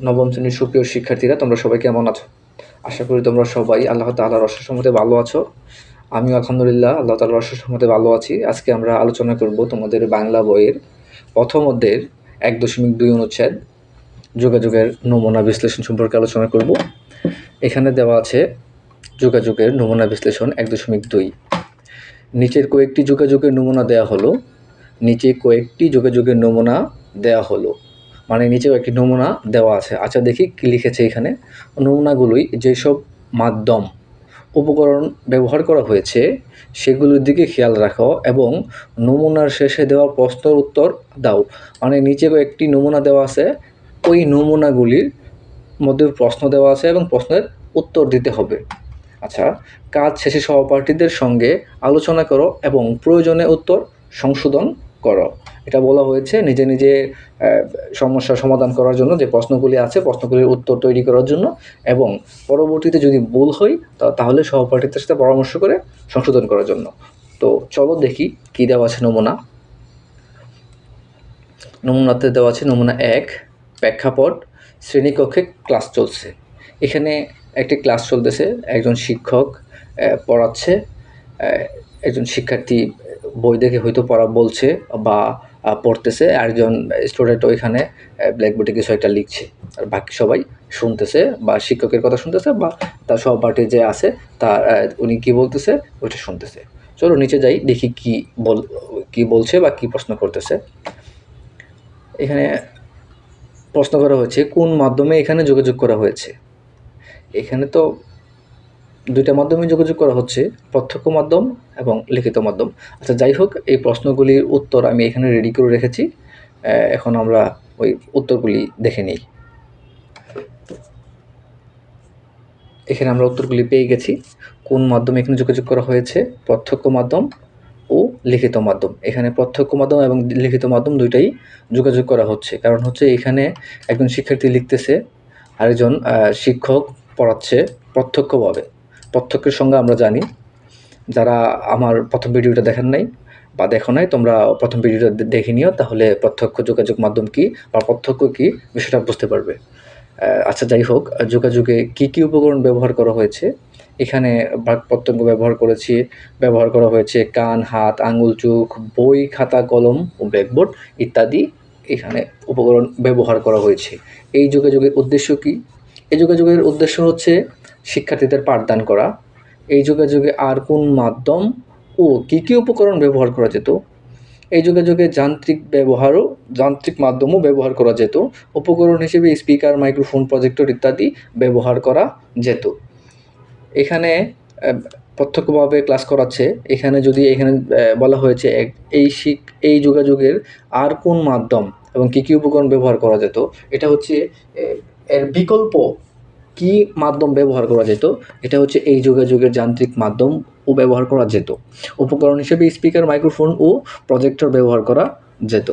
নবম শ্রেণীর সুপ্রিয় শিক্ষার্থীরা, তোমরা সবাই কেমন আছো? আশা করি তোমরা সবাই আল্লাহ তাআলার অশেষ রহমতে ভালো আছো। আমিও আলহামদুলিল্লাহ আল্লাহ তাআলার অশেষ রহমতে ভালো আছি। আজকে আমরা আলোচনা করব তোমাদের বাংলা বইয়ের প্রথম অধ্যায়ের 1.2 অনুচ্ছেদ যোগাযোগের নমুনা বিশ্লেষণ সম্পর্কে আলোচনা করব। এখানে দেওয়া আছে যোগাযোগের নমুনা বিশ্লেষণ 1.2। নিচের কয়েকটি যোগাযোগের নমুনা দেওয়া হলো। মানে নিচেও একটি নমুনা দেওয়া আছে। আচ্ছা দেখি কি লিখেছে এখানে। নমুনাগুলোই যেসব মাধ্যম উপকরণ ব্যবহার করা হয়েছে সেগুলোর দিকে খেয়াল রাখো এবং নমুনার শেষে দেওয়া প্রশ্নের উত্তর দাও। মানে নিচেও একটি নমুনা দেওয়া আছে, ওই নমুনাগুলির মধ্যে প্রশ্ন দেওয়া আছে এবং প্রশ্নের উত্তর দিতে হবে। আচ্ছা, কাজ শেষে সহপাঠীদের সঙ্গে আলোচনা করো এবং প্রয়োজনে উত্তর সংশোধন করো। এটা বলা হয়েছে নিজে নিজে সমস্যার সমাধান করার জন্য, যে প্রশ্নগুলি আছে প্রশ্নগুলির উত্তর তৈরি করার জন্য, এবং পরবর্তীতে যদি ভুল হয় তাহলে সহপাঠীদের সাথে পরামর্শ করে সংশোধন করার জন্য। তো চলো দেখি কী দেওয়া আছে। নমুনাতে দেওয়া আছে নমুনা 1, প্রেক্ষাপট। শ্রেণীকক্ষে ক্লাস চলছে। এখানে একটি ক্লাস চলতেছে, একজন শিক্ষক পড়াচ্ছে, একজন শিক্ষার্থী বই দেখে হয়তো পড়া বলছে বা পড়তেছে, একজন স্টুডেন্ট ওইখানে ব্ল্যাকবোর্ডে কিছু একটা লিখছে, আর বাকি সবাই শুনতেছে বা শিক্ষকের কথা শুনতেছে বা তার সহপাঠী যে আছে তার উনি কী বলতেছে ওইটা শুনতেছে। চলো নিচে যাই, দেখি কি বলছে বা কি প্রশ্ন করতেছে। এখানে প্রশ্ন করা হয়েছে কোন মাধ্যমে এখানে যোগাযোগ করা হয়েছে। এখানে তো দুইটা মাধ্যমে যোগাযোগ করা হচ্ছে, প্রত্যক্ষ মাধ্যম এবং লিখিত মাধ্যম। আচ্ছা যাই হোক, এই প্রশ্নগুলির উত্তর আমি এখানে রেডি করে রেখেছি। এখন আমরা ওই উত্তরগুলি দেখে নিই। এখানে আমরা উত্তরগুলি পেয়ে গেছি। কোন মাধ্যমে এখানে যোগাযোগ করা হয়েছে? প্রত্যক্ষ মাধ্যম ও লিখিত মাধ্যম। এখানে প্রত্যক্ষ মাধ্যম এবং লিখিত মাধ্যম দুইটাই যোগাযোগ করা হচ্ছে। কারণ হচ্ছে এখানে একজন শিক্ষার্থী লিখতেছে, আরেকজন শিক্ষক পড়াচ্ছে প্রত্যক্ষভাবে। প্রত্যক্ষের সংজ্ঞা আমরা জানি। যারা আমার প্রথম ভিডিওটা দেখেন নাই বা দেখো নাই, তোমরা প্রথম ভিডিওটা দেখে নিও, তাহলে প্রত্যক্ষ যোগাযোগ মাধ্যম কী বা প্রত্যক্ষ কী বিষয়টা বুঝতে পারবে। আচ্ছা যাই হোক, যোগাযোগে কী উপকরণ ব্যবহার করা হয়েছে। এখানে বাক্যপ্রত্যঙ্গ ব্যবহার করা হয়েছে কান, হাত, আঙুল, চোখ, বই, খাতা, কলম ও ব্ল্যাকবোর্ড ইত্যাদি এখানে উপকরণ ব্যবহার করা হয়েছে। এই যোগাযোগের উদ্দেশ্য কী? এই যোগাযোগের উদ্দেশ্য হচ্ছে শিক্ষার্থীদের পাঠদান করা। এই যোগাযোগে আর কোন মাধ্যম ও কী উপকরণ ব্যবহার করা যেত? এই যোগাযোগে যান্ত্রিক মাধ্যমও ব্যবহার করা যেত। উপকরণ হিসেবে স্পিকার, মাইক্রোফোন, প্রজেক্টর ইত্যাদি ব্যবহার করা যেত। এখানে প্রত্যক্ষভাবে ক্লাস করাচ্ছে। এখানে বলা হয়েছে এই যোগাযোগের আর কোন মাধ্যম এবং কী উপকরণ ব্যবহার করা যেত, এটা হচ্ছে এর বিকল্প কী মাধ্যম ব্যবহার করা যেত, এটা হচ্ছে এই যোগাযোগের যান্ত্রিক মাধ্যম ব্যবহার করা যেত। উপকরণ হিসেবে স্পিকার, মাইক্রোফোন ও প্রজেক্টর ব্যবহার করা যেত।